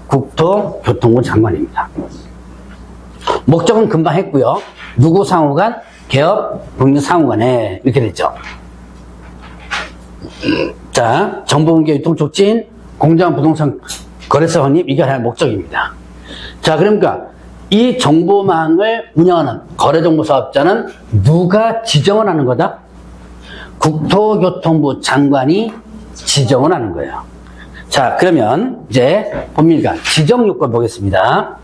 국토교통부 장관입니다. 목적은 금방 했고요. 누구 상호간? 개업, 공유 상호간에 이렇게 됐죠. 자, 정보공개 유통 촉진, 공정한 부동산 거래소 확립, 이게 하나의 목적입니다. 자, 그러니까 이 정보망을 운영하는 거래정보 사업자는 누가 지정을 하는 거다? 국토교통부 장관이 지정을 하는 거예요. 자, 그러면 이제 봅니다. 지정요건 보겠습니다.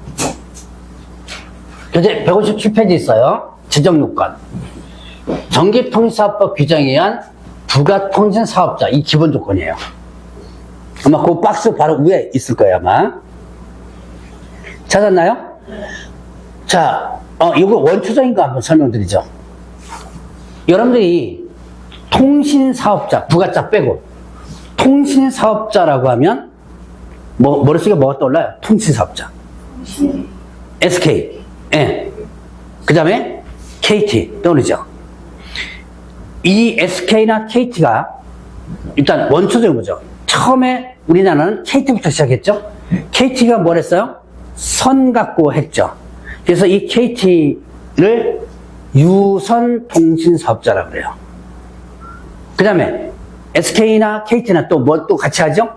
교재 157페이지 있어요. 지정요건. 전기통신사업법 규정에 의한 부가통신사업자, 이 기본 조건이에요. 아마 그 박스 바로 위에 있을 거예요, 아마. 찾았나요? 자, 이거 원초적인 거 한번 설명드리죠. 여러분들이 통신사업자, 부가자 빼고, 통신사업자라고 하면, 머릿속에 뭐가 떠올라요? 통신사업자. SK, 예. 그 다음에 KT, 떠오르죠? 이 SK나 KT가, 일단 원초적인 거죠. 처음에 우리나라는 KT부터 시작했죠? KT가 뭘 했어요? 선 갖고 했죠. 그래서 이 KT를 유선통신사업자라고 그래요. 그 다음에 SK나 KT나 또 뭐 또 같이 하죠?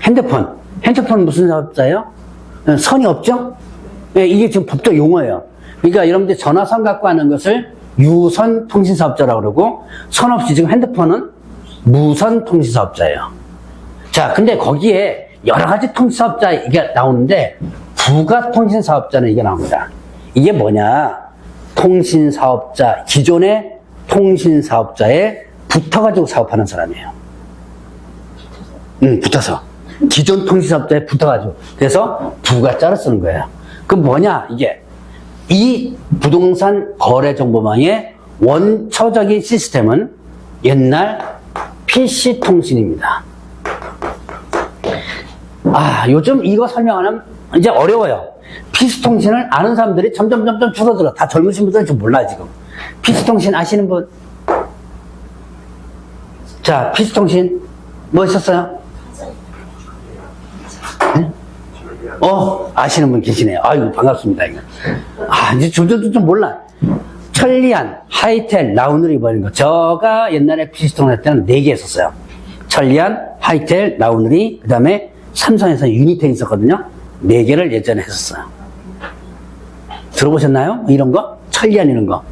핸드폰. 핸드폰 무슨 사업자예요? 선이 없죠? 네, 이게 지금 법적 용어예요. 그러니까 여러분들 전화선 갖고 하는 것을 유선통신사업자라고 그러고, 선 없이 지금 핸드폰은 무선통신사업자예요. 자, 근데 거기에 여러 가지 통신사업자 이게 나오는데, 부가통신사업자는 이게 나옵니다. 이게 뭐냐? 통신사업자, 기존의 통신사업자에 붙어가지고 사업하는 사람이에요. 붙어서. 기존 통신사업자에 붙어가지고. 그래서 부가자를 쓰는 거예요. 그럼 뭐냐? 이게. 이 부동산 거래정보망의 원초적인 시스템은 옛날 PC통신입니다. 요즘 이거 설명하면 이제 어려워요. PC통신을 아는 사람들이 점점 줄어들어. 다 젊으신 분들은 좀 몰라, 지금. PC통신 아시는 분? 자, PC통신 뭐 있었어요? 네? 아시는 분 계시네요. 아이고, 반갑습니다, 이거. 이제 줄줄줄 좀 몰라. 천리안, 하이텔, 라우너리 버리는 거. 저가 옛날에 PC통신 할 때는 4개 했었어요. 천리안, 하이텔, 라우너리, 그 다음에 삼성에서 유니텍 있었거든요. 4개를 예전에 했었어요. 들어보셨나요? 이런 거? 천리안 이런 거.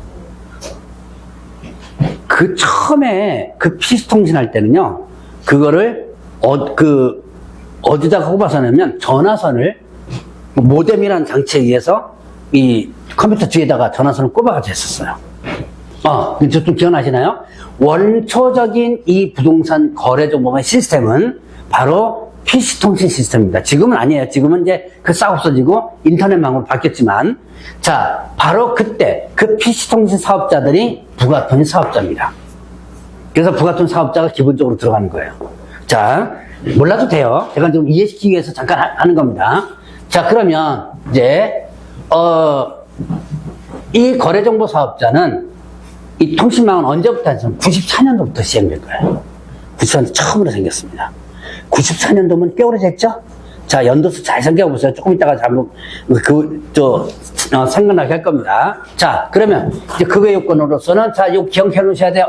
그 처음에 그 PC통신 할 때는요, 그거를 어디다가 꼽아서 하냐면 전화선을 모뎀이라는 장치에 의해서 이 컴퓨터 뒤에다가 전화선을 꼽아가지고 했었어요. 좀 기억나시나요? 원초적인 이 부동산 거래정보망 시스템은 바로 PC통신 시스템입니다. 지금은 아니에요. 지금은 이제 그 싹 없어지고 인터넷망으로 바뀌었지만, 자, 바로 그때 그 PC통신 사업자들이 부가통신 사업자입니다. 그래서 부가통신 사업자가 기본적으로 들어가는 거예요. 자, 몰라도 돼요. 제가 좀 이해시키기 위해서 잠깐 하는 겁니다. 자, 그러면 이제 이 거래정보 사업자는 이 통신망은 언제부터 했냐면 94년도부터 시행된 거예요. 94년도 처음으로 생겼습니다. 94년도면 꽤 오래됐죠? 자, 연도수 잘 생각해보세요. 조금 이따가 한번 생각나게 할 겁니다. 자, 그러면 이제 그거 요건으로서는, 자, 이거 기억해 놓으셔야 돼요.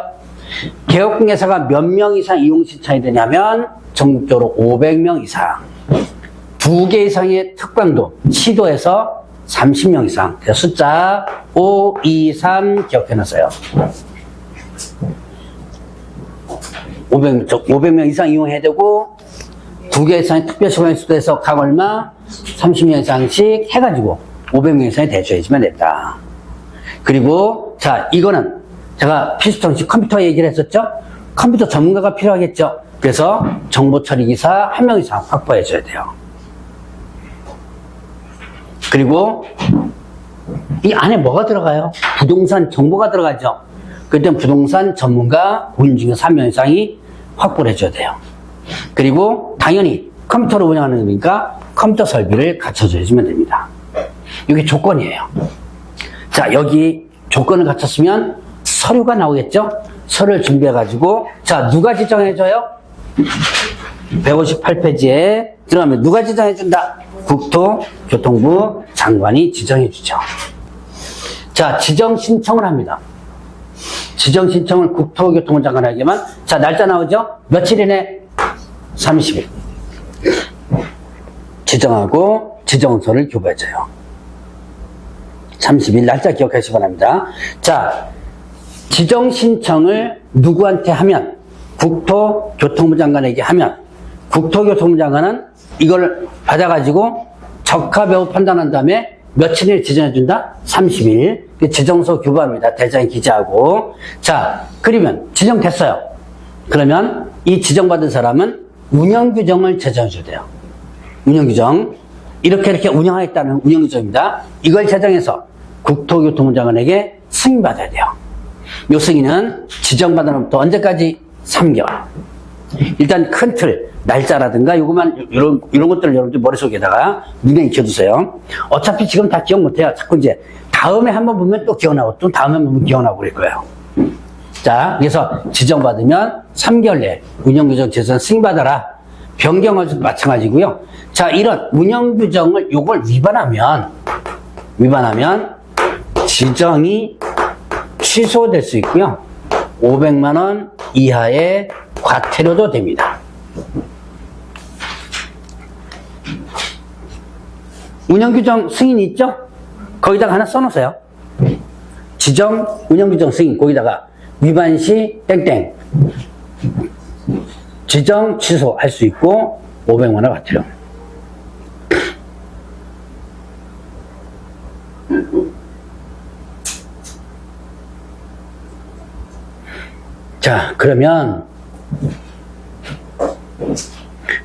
개업공개사가 몇 명 이상 이용 신청이 되냐면 전국적으로 500명 이상, 2개 이상의 특강도, 시도에서 30명 이상. 그래서 숫자 5, 2, 3 기억해 놨어요. 500명 이상 이용해야 되고, 2개 이상의 특별시간에 수도에서 각 얼마, 30명 이상씩 해가지고 500명 이상이 대조해주면 됐다. 그리고, 자, 이거는 제가 PC통신 컴퓨터 얘기를 했었죠? 컴퓨터 전문가가 필요하겠죠? 그래서 정보 처리기사 1명 이상 확보해줘야 돼요. 그리고 이 안에 뭐가 들어가요? 부동산 정보가 들어가죠? 그때 부동산 전문가 본인 중에 3명 이상이 확보를 해줘야 돼요. 그리고 당연히 컴퓨터를 운영하는 거니까 컴퓨터 설비를 갖춰줘야지면 됩니다. 이게 조건이에요. 자, 여기 조건을 갖췄으면 서류가 나오겠죠? 서류를 준비해가지고, 자, 누가 지정해줘요? 158페이지에 들어가면 누가 지정해준다? 국토교통부 장관이 지정해주죠. 자, 지정 신청을 합니다. 지정 신청을 국토교통부 장관에게만, 자, 날짜 나오죠? 며칠 이내? 30일. 지정하고 지정서를 교부해줘요. 30일 날짜 기억하시기 바랍니다. 자, 지정 신청을 누구한테 하면? 국토교통부 장관에게 하면, 국토교통부 장관은 이걸 받아가지고 적합여부 판단한 다음에 며칠을 지정해준다? 30일. 지정서 교부합니다. 대장에 기재하고. 자, 그러면 지정됐어요. 그러면 이 지정받은 사람은 운영규정을 제정해줘야 돼요. 운영규정. 이렇게 운영하겠다는 운영규정입니다. 이걸 제정해서 국토교통부 장관에게 승인받아야 돼요. 요 승인은 지정받은 날부터 언제까지? 3개월. 일단 큰 틀, 날짜라든가 요것만, 이런 것들을 여러분들 머릿속에다가 눈에 익혀두세요. 어차피 지금 다 기억 못해요. 자꾸 이제 다음에 한번 보면 또 기억나고 또 다음에 보면 기억나고 그럴 거예요. 자, 그래서 지정받으면 3개월 내에 운영규정 제정 승인받아라. 변경은 마찬가지고요. 자, 이런 운영규정을 요걸 위반하면 지정이 취소될 수 있고요. 500만 원 이하의 과태료도 됩니다. 운영규정 승인 있죠? 거기다가 하나 써놓으세요. 지정 운영규정 승인, 거기다가 위반 시 땡땡 지정 취소할 수 있고 500만 원 과태료. 자, 그러면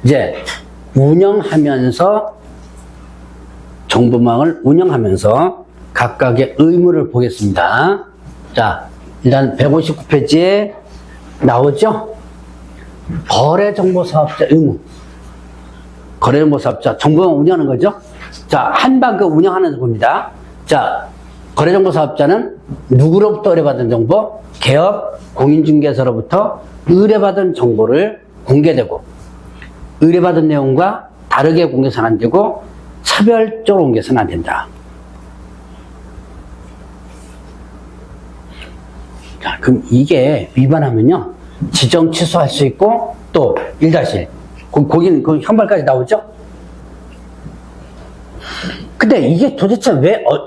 이제 운영하면서 정보망을 운영하면서 각각의 의무를 보겠습니다. 자, 일단 159페이지에 나오죠? 거래정보사업자 의무. 거래정보사업자 정보망 운영하는 거죠? 자, 한방 운영하는 겁니다. 자, 거래정보사업자는 누구로부터 의뢰받은 정보? 개업 공인중개사로부터 의뢰받은 정보를 공개되고, 의뢰받은 내용과 다르게 공개해서는 안 되고 차별적으로 공개해서는 안 된다. 자, 그럼 이게 위반하면요 지정 취소할 수 있고, 또 1-1 거기는 그 현발까지 나오죠. 근데 이게 도대체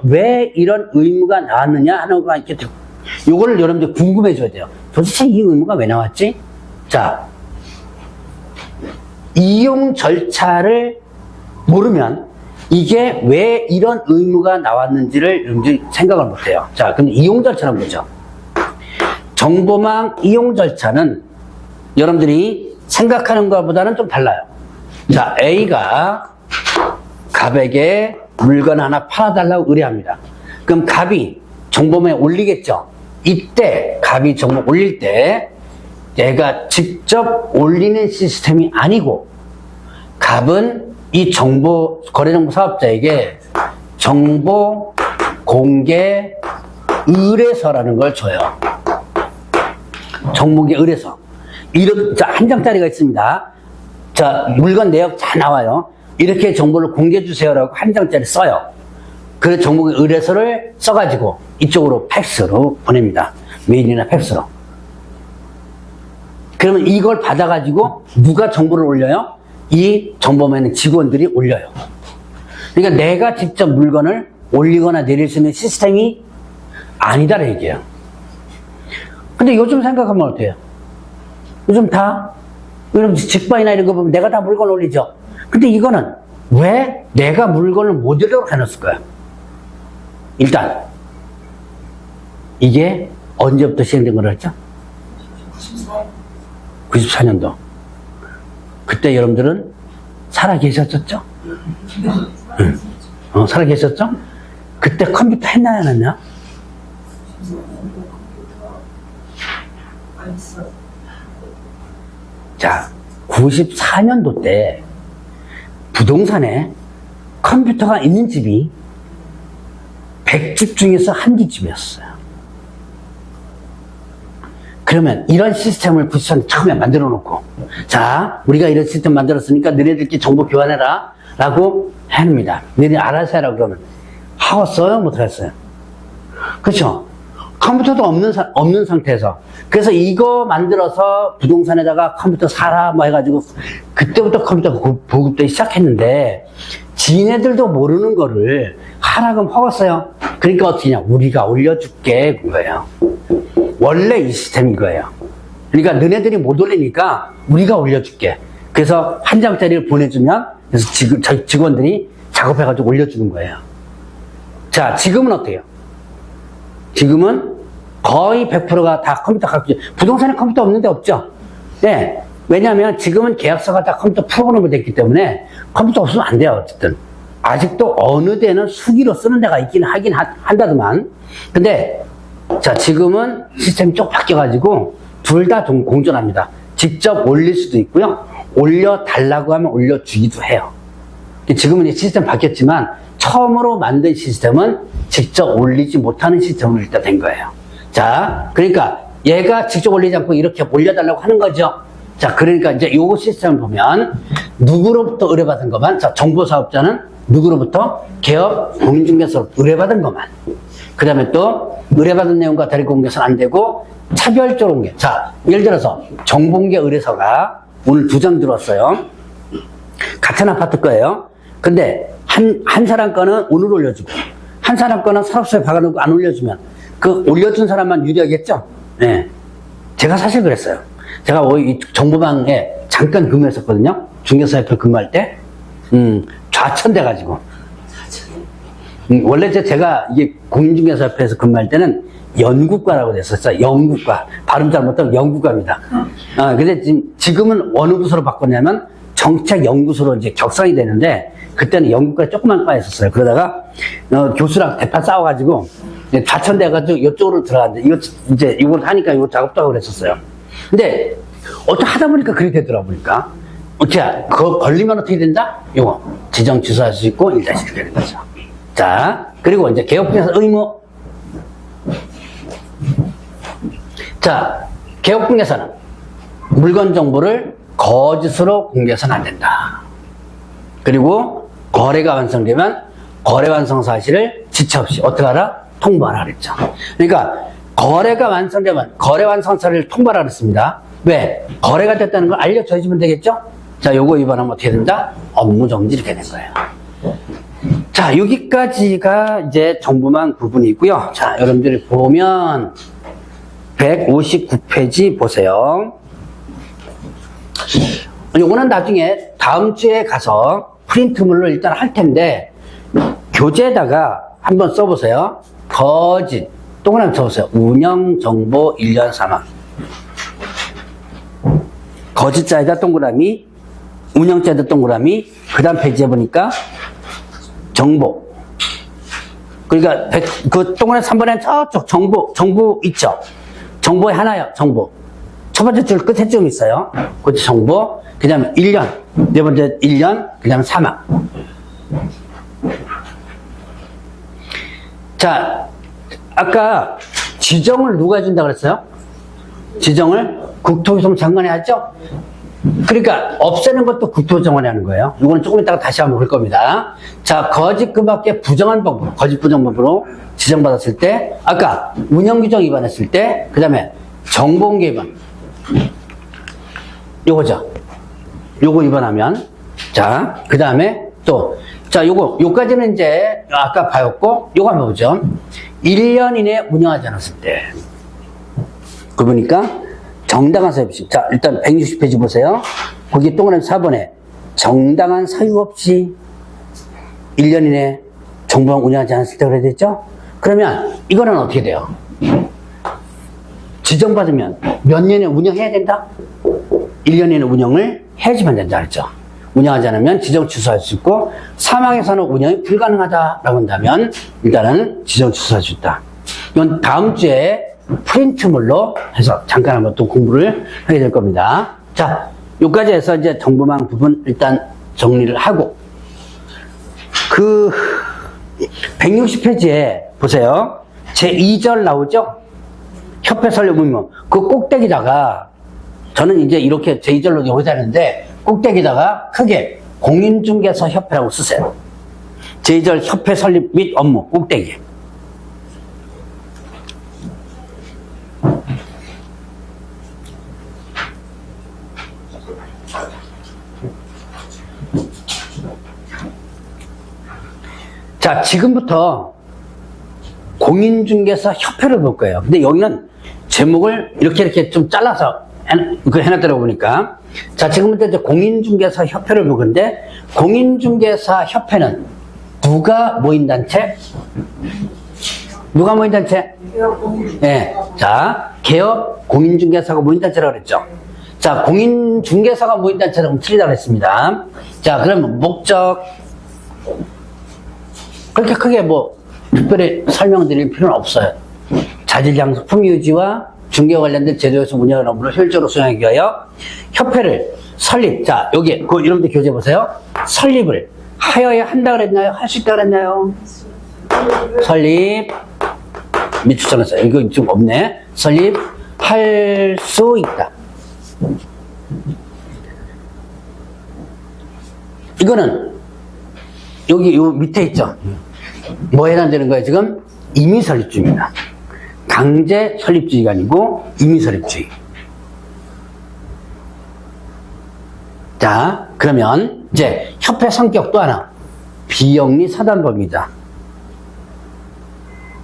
왜 이런 의무가 나왔느냐 하는 거가 이렇게 요거를 여러분들 궁금해 줘야 돼요. 도대체 이 의무가 왜 나왔지? 자, 이용 절차를 모르면 이게 왜 이런 의무가 나왔는지를 여러분들이 생각을 못 해요. 자, 그럼 이용 절차는 뭐죠? 정보망 이용 절차는 여러분들이 생각하는 것보다는 좀 달라요. 자, A가 갑에게 물건 하나 팔아달라고 의뢰합니다. 그럼 갑이 정보망에 올리겠죠? 이때 갑이 정보 올릴 때 내가 직접 올리는 시스템이 아니고 갑은 이 거래정보 사업자에게 정보 공개 의뢰서라는 걸 줘요. 정보공개 의뢰서. 자, 한 장짜리가 있습니다. 자, 물건 내역 다 나와요. 이렇게 정보를 공개해 주세요라고 한 장짜리 써요. 그 정보공개 의뢰서를 써가지고 이쪽으로 팩스로 보냅니다. 메일이나 팩스로. 그러면 이걸 받아가지고 누가 정보를 올려요? 이 정보망의 직원들이 올려요. 그러니까 내가 직접 물건을 올리거나 내릴 수 있는 시스템이 아니다라는 얘기예요. 근데 요즘 생각하면 어때요? 요즘 다 여러분 직방이나 이런 거 보면 내가 다 물건 올리죠. 근데 이거는 왜 내가 물건을 못 올리도록 해놨을까요? 일단 이게 언제부터 시행된 거라 했죠? 94년도. 그때 여러분들은 살아 계셨었죠? 응. 살아 계셨죠? 그때 컴퓨터 했나요, 안 했나? 자, 94년도 때 부동산에 컴퓨터가 있는 집이 100집 중에서 1집이었어요. 그러면 이런 시스템을 부시선 처음에 만들어 놓고, 자, 우리가 이런 시스템 만들었으니까 너네들끼리 정보 교환해라. 라고 해놓습니다. 너네 알아서 해라. 그러면 하겠어요? 못하겠어요? 그렇죠? 컴퓨터도 없는 상태에서. 그래서 이거 만들어서 부동산에다가 컴퓨터 사라, 뭐 해가지고, 그때부터 컴퓨터가 보급되기 시작했는데, 지네들도 모르는 거를 하라 그러면 허갔어요. 그러니까 어떻게 냐 우리가 올려줄게. 그거예요. 원래 이 시스템이 이거예요. 그러니까 너네들이 못 올리니까 우리가 올려줄게. 그래서 한 장짜리를 보내주면, 그래서 저희 직원들이 작업해가지고 올려주는 거예요. 자, 지금은 어때요? 지금은 거의 100%가 다 컴퓨터 갖고 있죠. 부동산에 컴퓨터 없는데 없죠? 네. 왜냐하면 지금은 계약서가 다 컴퓨터 프로그램으로 됐기 때문에 컴퓨터 없으면 안 돼요. 어쨌든. 아직도 어느 데는 수기로 쓰는 데가 있긴 하긴 한다더만. 근데, 자, 지금은 시스템이 쭉 바뀌어가지고 둘 다 공존합니다. 직접 올릴 수도 있고요. 올려달라고 하면 올려주기도 해요. 지금은 이 시스템 바뀌었지만 처음으로 만든 시스템은 직접 올리지 못하는 시스템으로 일단 된 거예요. 자, 그러니까 얘가 직접 올리지 않고 이렇게 올려달라고 하는 거죠. 자, 그러니까 이제 요거 시스템을 보면 누구로부터 의뢰받은 것만, 자, 정보사업자는 누구로부터? 개업 공인중개사로 의뢰받은 것만. 그 다음에 또 의뢰받은 내용과 다르게 공개서는 안 되고 차별적으로 공개. 자, 예를 들어서 정보공개 의뢰서가 오늘 2장 들어왔어요. 같은 아파트 거예요. 근데 한 사람 거는 오늘 올려주고 한 사람 거는 사업소에 박아놓고 안 올려주면 그 올려준 사람만 유리하겠죠? 네. 제가 사실 그랬어요. 제가 이 정보방에 잠깐 근무했었거든요. 중개사 옆에 근무할 때. 좌천돼가지고. 원래 제가 이게 공인중개사 옆에서 근무할 때는 연구과라고 됐었어요. 연구과. 발음 잘못하면 연구과입니다. 근데 지금은 어느 부서로 바꿨냐면 정책연구소로 이제 격상이 되는데 그때는 연구과에 조그만 과에 있었어요. 그러다가 교수랑 대판 싸워가지고 좌천돼가지고 이쪽으로 들어갔는데 이걸 하니까 이거 작업도 하고 그랬었어요. 근데 어떻게 하다 보니까 그렇게 되더라고 보니까. 어떻게 그거 걸리면 어떻게 된다? 이거 지정 취소할 수 있고 일자리 되는 거죠. 자, 그리고 이제 개업공개사 의무. 자, 개업공개사는 물건 정보를 거짓으로 공개해서는 안 된다. 그리고 거래가 완성되면 거래 완성 사실을 지체 없이 어떻게 하라? 통보하라 그랬죠. 그러니까 거래가 완성되면 거래 완성서를 통보하라 그랬습니다. 왜? 거래가 됐다는 걸 알려줘야지면 되겠죠? 자, 요거 위반하면 어떻게 된다? 업무 정지 이렇게 된 거예요. 자, 여기까지가 이제 정보망 부분이고요. 자, 여러분들이 보면 159페이지 보세요. 요거는 나중에 다음 주에 가서 프린트물로 일단 할 텐데 교재에다가 한번 써보세요. 거짓 동그라미 써보세요. 운영정보 1년 3학 거짓자에다 동그라미, 운영자에다 동그라미, 그 다음 페이지에 보니까 정보. 그러니까 그 동그라미 3번에 저쪽 정보 있죠? 정보에 하나요, 정보. 첫 번째 줄 끝에 좀 있어요. 그치, 정보. 그 다음에 1년. 네 번째 1년. 그 다음에 3학. 자, 아까 지정을 누가 해준다 그랬어요? 지정을 국토교통 장관이 하죠? 그러니까 없애는 것도 국토정원이 하는 거예요. 이거는 조금 이따가 다시 한번 볼 겁니다. 자, 거짓 그 밖에 부정한 방법으로, 거짓 부정 방법으로 지정받았을 때, 아까 운영규정 위반했을 때, 그 다음에 정보공개 위반. 요거죠. 요거 위반하면, 자, 그 다음에 또, 자, 요까지는 이제 아까 봐였고, 요거 한번 보죠. 1년 이내 운영하지 않았을 때. 그러니까 정당한 사유 없이. 자, 일단 160페이지 보세요. 거기 동그라미 4번에 정당한 사유 없이 1년 이내 정보망 운영하지 않았을 때 그래야 됐죠? 그러면 이거는 어떻게 돼요? 지정받으면 몇 년에 운영해야 된다? 1년 이내 운영을 해야지만 된다 그랬죠. 운영하지 않으면 지정 취소할 수 있고 사망에서는 운영이 불가능하다라고 한다면 일단은 지정 취소할 수 있다. 이건 다음 주에 프린트물로 해서 잠깐 한번 또 공부를 하게 될 겁니다. 자, 여기까지 해서 이제 정보망 부분 일단 정리를 하고 그 160페이지에 보세요. 제2절 나오죠? 협회 설립이면 그 꼭대기다가 저는 이제 이렇게 제2절로 여기다 했는데 꼭대기다가 크게 공인중개사 협회라고 쓰세요. 제2절 협회 설립 및 업무 꼭대기. 자, 지금부터 공인중개사 협회를 볼 거예요. 근데 여기는 제목을 이렇게 좀 잘라서 해놨더라고 보니까. 자, 지금부터 이제 공인중개사 협회를 볼 건데, 공인중개사 협회는 누가 모인 단체? 누가 모인 단체? 네. 자, 개업 공인중개사가 모인 단체라고 그랬죠. 자, 공인중개사가 모인 단체라고 틀리다고 했습니다. 자, 그러면 목적. 그렇게 크게 뭐 특별히 설명드릴 필요는 없어요. 자질장소 품유지와 중개 관련된 제도에서 운영하는 업무를 효율적으로 수행하기 위하여 협회를 설립. 자, 여기 그 이름도 교재 보세요. 설립을 하여야 한다 그랬나요? 할 수 있다 그랬나요? 설립 미추천했어요. 이거 좀 없네. 설립할 수 있다. 이거는 여기 요 밑에 있죠. 뭐에 해당되는 거예요? 지금 임의 설립주의입니다. 강제 설립주의가 아니고 임의 설립주의. 자, 그러면 이제 협회 성격 또 하나. 비영리 사단법입니다.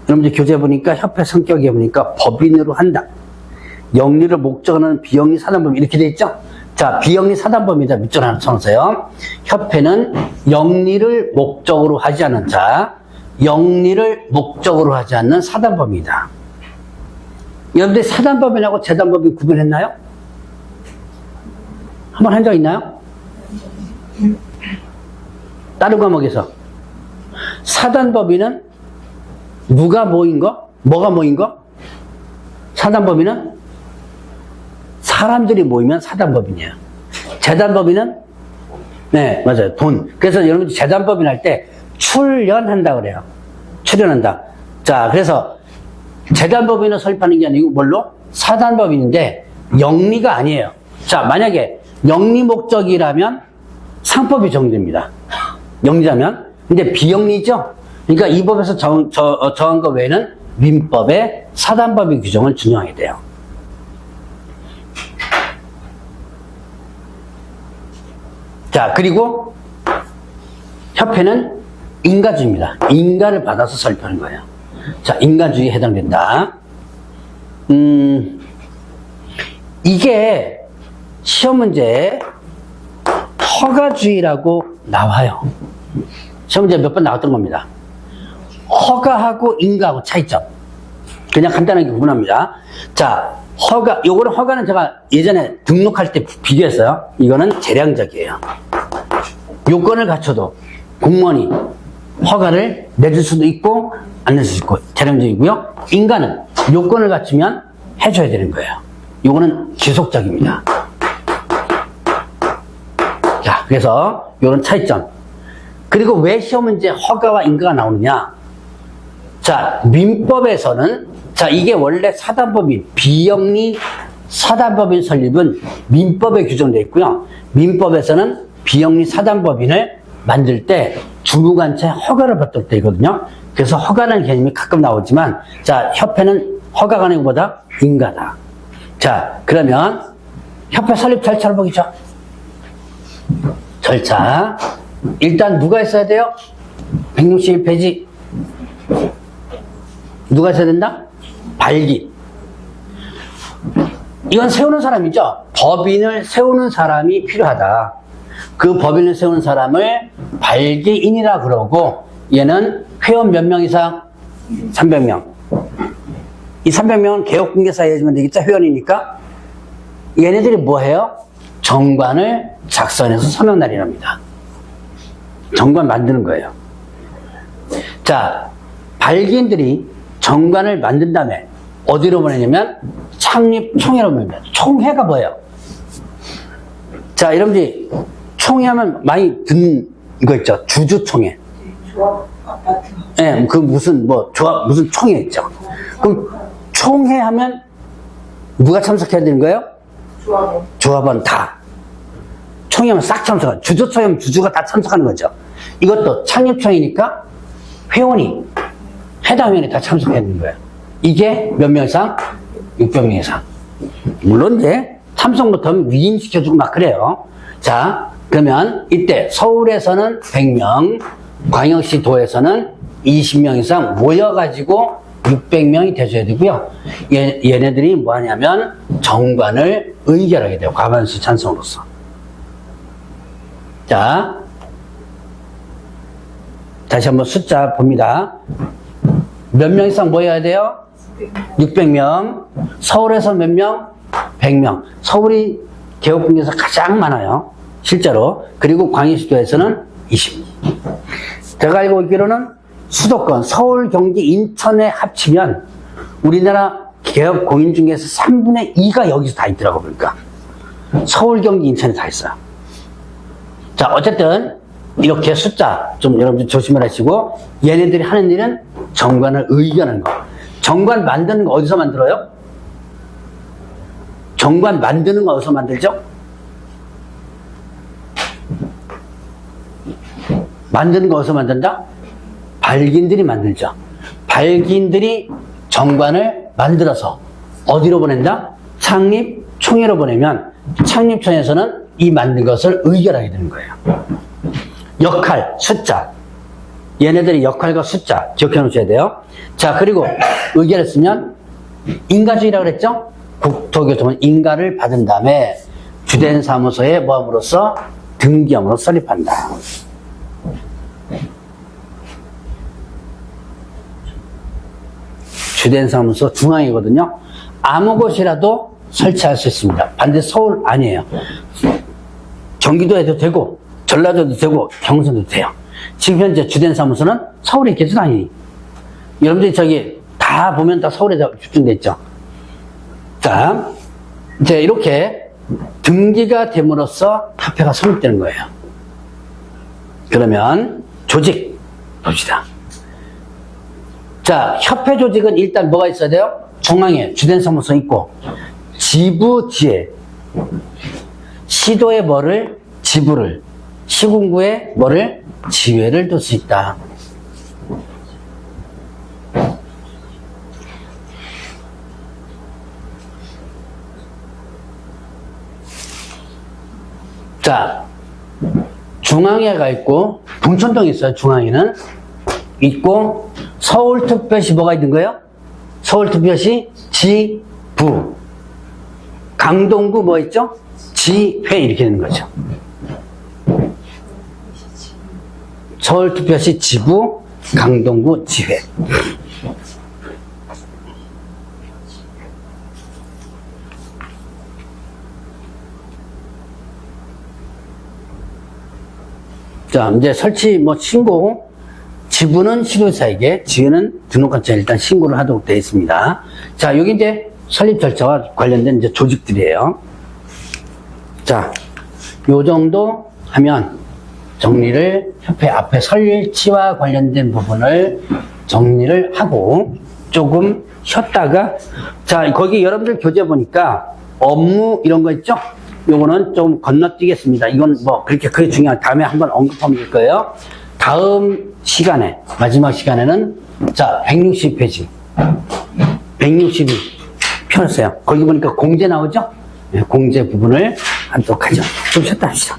여러분들 교재 보니까 협회 성격에 보니까 법인으로 한다. 영리를 목적으로 하는 비영리 사단법 이렇게 돼 있죠? 자, 비영리 사단법입니다. 밑줄 하나 쳐놓으세요. 협회는 영리를 목적으로 하지 않는 자, 영리를 목적으로 하지 않는 사단법입니다. 여러분들 사단법인하고 재단법인 구분했나요? 한번 한 적 있나요? 다른 과목에서 사단법인은 누가 모인 거? 뭐가 모인 거? 사단법인은 사람들이 모이면 사단법인이에요. 재단법인은 네, 맞아요. 돈. 그래서 여러분들 재단법인 할 때 출연한다 그래요. 출연한다. 자, 그래서 재단법인을 설립하는 게 아니고 뭘로? 사단법인인데 영리가 아니에요. 자, 만약에 영리 목적이라면 상법이 정립됩니다. 영리라면. 근데 비영리죠? 그러니까 이 법에서 정한 것 외에는 민법에 사단법의 규정을 준용하게 돼요. 자, 그리고 협회는 인가주의입니다. 인가를 받아서 설립하는 거예요. 자, 인가주의에 해당된다. 이게 시험 문제에 허가주의라고 나와요. 시험 문제 몇 번 나왔던 겁니다. 허가하고 인가하고 차이점. 그냥 간단하게 구분합니다. 자, 요거는 허가는 제가 예전에 등록할 때 비교했어요. 이거는 재량적이에요. 요건을 갖춰도 공무원이 허가를 내줄 수도 있고 안 내줄 수도 있고 재량적이고요. 인가는 요건을 갖추면 해줘야 되는 거예요. 요거는 지속적입니다. 자, 그래서 요런 차이점. 그리고 왜 시험 문제 허가와 인가가 나오느냐? 자, 민법에서는 자, 이게 원래 사단법인, 비영리 사단법인 설립은 민법에 규정되어 있고요. 민법에서는 비영리 사단법인을 만들 때 주무관체 허가를 받을 때이거든요. 그래서 허가라는 개념이 가끔 나오지만, 자, 협회는 허가가 아닌 것보다 인가다. 자, 그러면 협회 설립 절차를 보기죠. 절차. 일단 누가 있어야 돼요? 161페이지. 누가 있어야 된다? 발기. 이건 세우는 사람이죠. 법인을 세우는 사람이 필요하다. 그 법인을 세우는 사람을 발기인이라 그러고, 얘는 회원 몇 명 이상? 300명. 이 300명은 개업공개사에 해주면 되겠죠? 회원이니까. 얘네들이 뭐 해요? 정관을 작성해서 서명날이랍니다. 정관 만드는 거예요. 자, 발기인들이 정관을 만든 다음에 어디로 보내냐면 창립총회로 보냅니다. 총회가 뭐예요? 자, 여러분들이 총회하면 많이 듣는 거 있죠? 주주총회. 조합 아파트. 예, 그 무슨 뭐 조합 무슨 총회 있죠? 그럼 총회하면 누가 참석해야 되는 거예요? 조합원. 조합원 다. 총회하면 싹 참석하는, 주주총회하면 주주가 다 참석하는 거죠. 이것도 창립총회니까 회원이, 해당 회원이 다 참석해야 되는 거예요. 이게 몇 명 이상? 600명 이상. 물론 이제 참석 못하면 위임시켜주고 막 그래요. 자, 그러면 이때 서울에서는 100명, 광역시 도에서는 20명 이상 모여가지고 600명이 돼줘야 되고요. 얘네들이 뭐 하냐면 정관을 의결하게 돼요. 과반수 찬성으로서. 자, 다시 한번 숫자 봅니다. 몇 명 이상 모여야 돼요? 600명. 서울에서 몇 명? 100명. 서울이 개업군에서 가장 많아요. 실제로. 그리고 광역시도에서는 20명. 제가 알고 있기로는 수도권, 서울, 경기, 인천에 합치면 우리나라 개업 공인 중에서 3분의 2가 여기서 다 있더라고 보니까. 서울, 경기, 인천에 다 있어요. 자, 어쨌든 이렇게 숫자 좀 여러분들 조심을 하시고, 얘네들이 하는 일은 정관을 의견하는 거. 정관 만드는 거 어디서 만들어요? 정관 만드는 거 어디서 만들죠? 만드는 거 어디서 만든다? 발기인들이 만들죠. 발기인들이 정관을 만들어서 어디로 보낸다? 창립총회로 보내면 창립총회에서는 이 만든 것을 의결하게 되는 거예요. 역할, 숫자. 얘네들의 역할과 숫자 기억해 놓으셔야 돼요. 자, 그리고 의결했으면 인가주의라고 그랬죠? 국토교통은 인가를 받은 다음에 주된 사무소에 모함으로써 등기함으로 설립한다. 주된 사무소 중앙이거든요. 아무 곳이라도 설치할 수 있습니다. 반드시 서울 아니에요. 경기도에도 되고 전라도도 되고 경선도 돼요. 지금 현재 주된 사무소는 서울에 있겠죠, 당연히. 여러분들이 저기 다 보면 다 서울에 집중돼 있죠. 자, 이제 이렇게 등기가 됨으로써 협회가 성립되는 거예요. 그러면 조직 봅시다. 자, 협회 조직은 일단 뭐가 있어야 돼요? 중앙에 주된 사무소 있고, 지부지회. 시도에 뭐를? 지부를. 시군구에 뭐를? 지회를 둘 수 있다. 자, 중앙회가 있고, 봉천동이 있어요. 중앙회는 있고, 서울특별시 뭐가 있는 거예요? 서울특별시 지부. 강동구 뭐 있죠? 지회 이렇게 되는 거죠. 서울특별시 지부, 강동구 지회. 자, 이제 설치 뭐 신고, 지부는 시도사에게, 지회는 등록관청에 일단 신고를 하도록 되어 있습니다. 자, 여기 이제 설립 절차와 관련된 이제 조직들이에요. 자, 요 정도 하면 정리를, 협회 앞에 설치와 관련된 부분을 정리를 하고 조금 쉬었다가, 자, 거기 여러분들 교재 보니까 업무 이런 거 있죠? 요거는 좀 건너뛰겠습니다. 이건 뭐 그렇게 그게 중요한, 다음에 한번 언급하면 될 거예요. 다음 시간에, 마지막 시간에는 자, 160페이지. 162 펴놨어요. 거기 보니까 공제 나오죠? 네, 공제 부분을 하도록 하죠. 좀 쉬었다 합시다.